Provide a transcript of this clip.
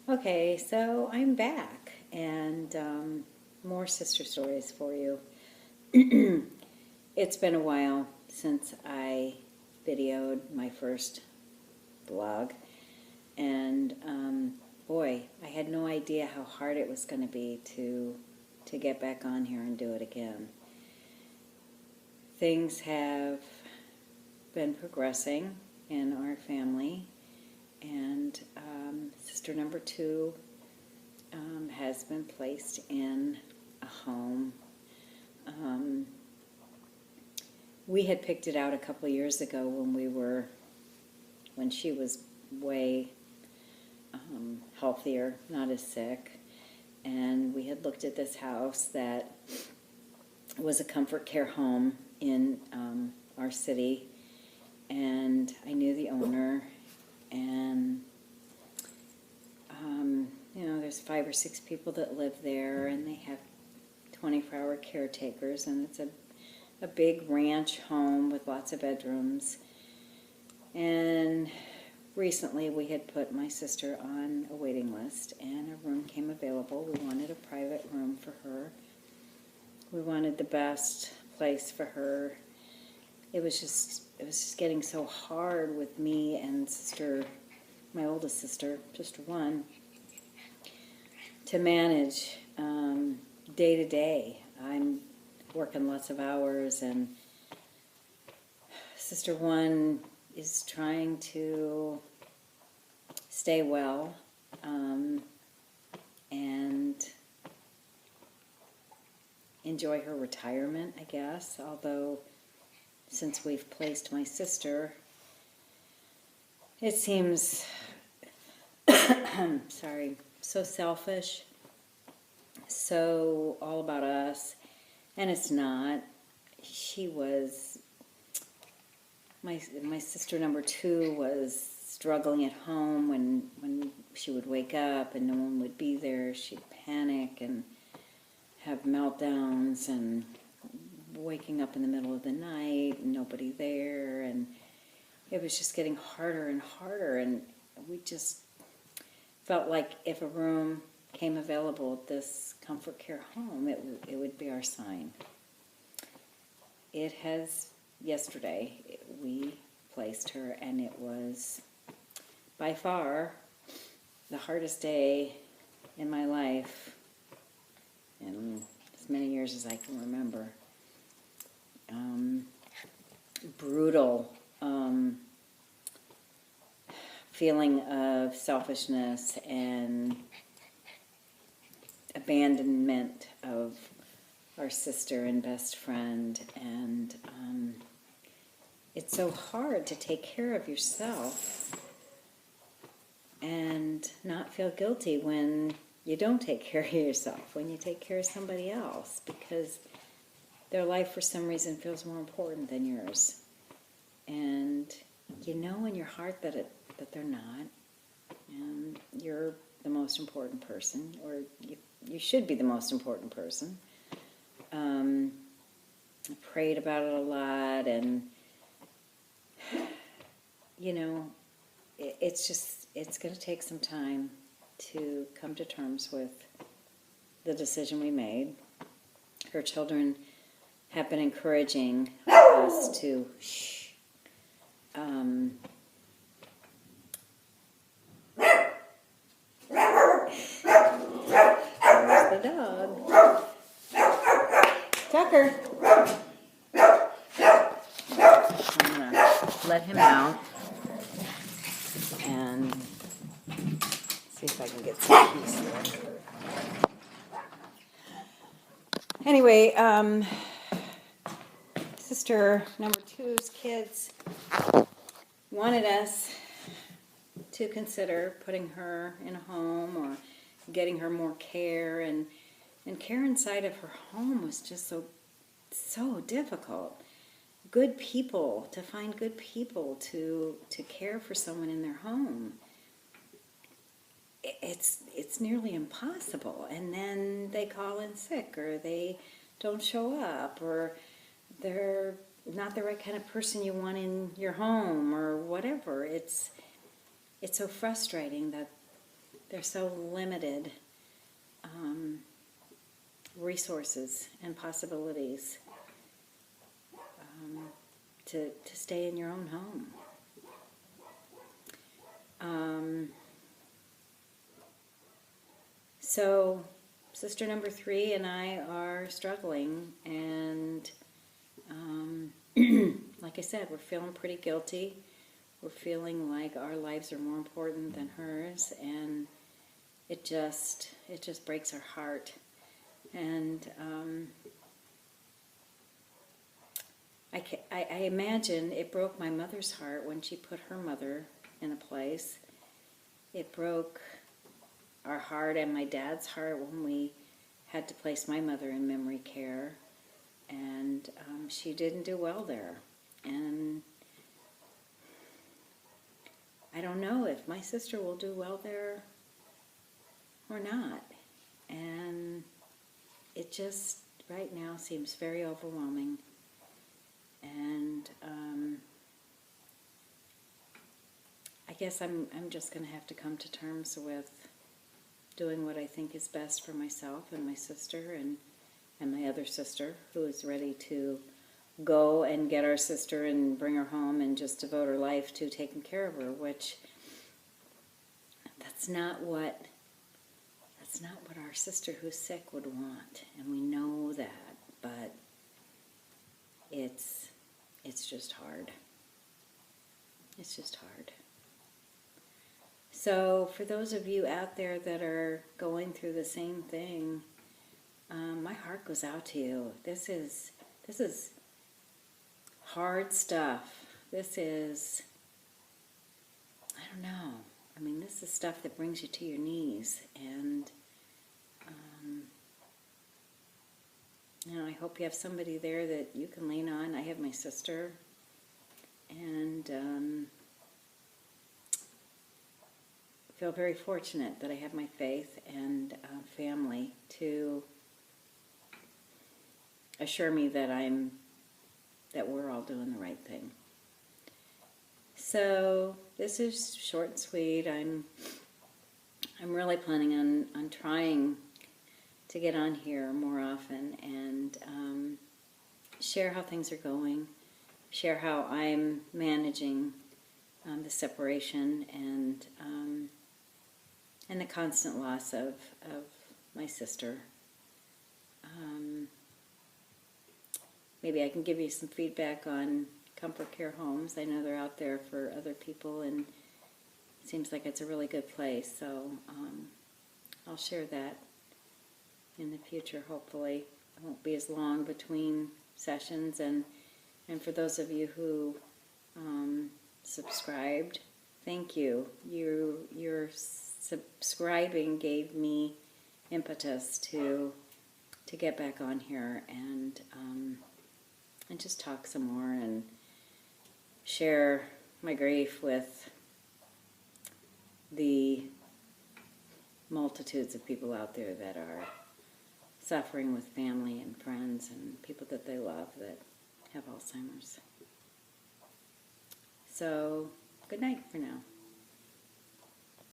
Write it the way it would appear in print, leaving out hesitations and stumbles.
Okay, so I'm back, and more sister stories for you. It's been a while since I videoed my first vlog, and boy, I had no idea how hard it was going to be to get back on here and do it again. Things have been progressing in our family, and sister number 2 has been placed in a home. We had picked it out a couple of years ago when she was way healthier, not as sick, and we had looked at this house that was a comfort care home in our city, and I knew the owner, and there's 5 or 6 people that live there, and they have 24-hour caretakers, and it's a big ranch home with lots of bedrooms. And recently we had put my sister on a waiting list, and a room came available. We wanted a private room for her. We wanted the best place for her. It was just getting so hard with me and sister, my oldest sister, sister 1, to manage day to day. I'm working lots of hours, and sister 1 is trying to stay well and enjoy her retirement, I guess, although since we've placed my sister, it seems sorry, so selfish, so all about us, and it's not. She was, my sister number 2 was struggling at home when she would wake up and no one would be there. She'd panic and have meltdowns, and waking up in the middle of the night and nobody there, and it was just getting harder and harder, and we just felt like if a room came available at this comfort care home, it would be our sign. It has, yesterday, we placed her, and it was by far the hardest day in my life in as many years as I can remember. Brutal feeling of selfishness and abandonment of our sister and best friend, and it's so hard to take care of yourself and not feel guilty when you don't take care of yourself, when you take care of somebody else, because their life for some reason feels more important than yours, and you know in your heart that they're not, and you're the most important person, or you should be the most important person. I prayed about it a lot, and it's going to take some time to come to terms with the decision we made. Her children have been encouraging us to there's the dog. Tucker. I'm going to let him out and see if I can get some peace here. Anyway, sister number 2's kids wanted us to consider putting her in a home or getting her more care, and care inside of her home was just so difficult. To find good people to care for someone in their home. It's nearly impossible, and then they call in sick, or they don't show up, or they're not the right kind of person you want in your home, or whatever. It's so frustrating that they're so limited resources and possibilities to stay in your own home. So sister number 3 and I are struggling, and like I said, we're feeling pretty guilty. We're feeling like our lives are more important than hers, and it just breaks our heart. And I imagine it broke my mother's heart when she put her mother in a place. It broke our heart and my dad's heart when we had to place my mother in memory care, and she didn't do well there. And I don't know if my sister will do well there or not. And it just right now seems very overwhelming. And I guess I'm just going to have to come to terms with doing what I think is best for myself and my sister and my other sister, who is ready to go and get our sister and bring her home and just devote her life to taking care of her, which that's not what our sister who's sick would want, and we know that, but it's just hard. It's just hard. So for those of you out there that are going through the same thing, my heart goes out to you. This is hard stuff. This is, I don't know. I mean, this is stuff that brings you to your knees, and I hope you have somebody there that you can lean on. I have my sister, and feel very fortunate that I have my faith and family to assure me that we're all doing the right thing. So this is short and sweet. I'm really planning on trying to get on here more often and share how things are going, share how I'm managing the separation and the constant loss of my sister. Maybe I can give you some feedback on Comfort Care Homes. I know they're out there for other people, and it seems like it's a really good place. So I'll share that in the future, hopefully. It won't be as long between sessions. And for those of you who subscribed, thank you. Your subscribing gave me impetus to get back on here and just talk some more and share my grief with the multitudes of people out there that are suffering with family and friends and people that they love that have Alzheimer's. So, good night for now.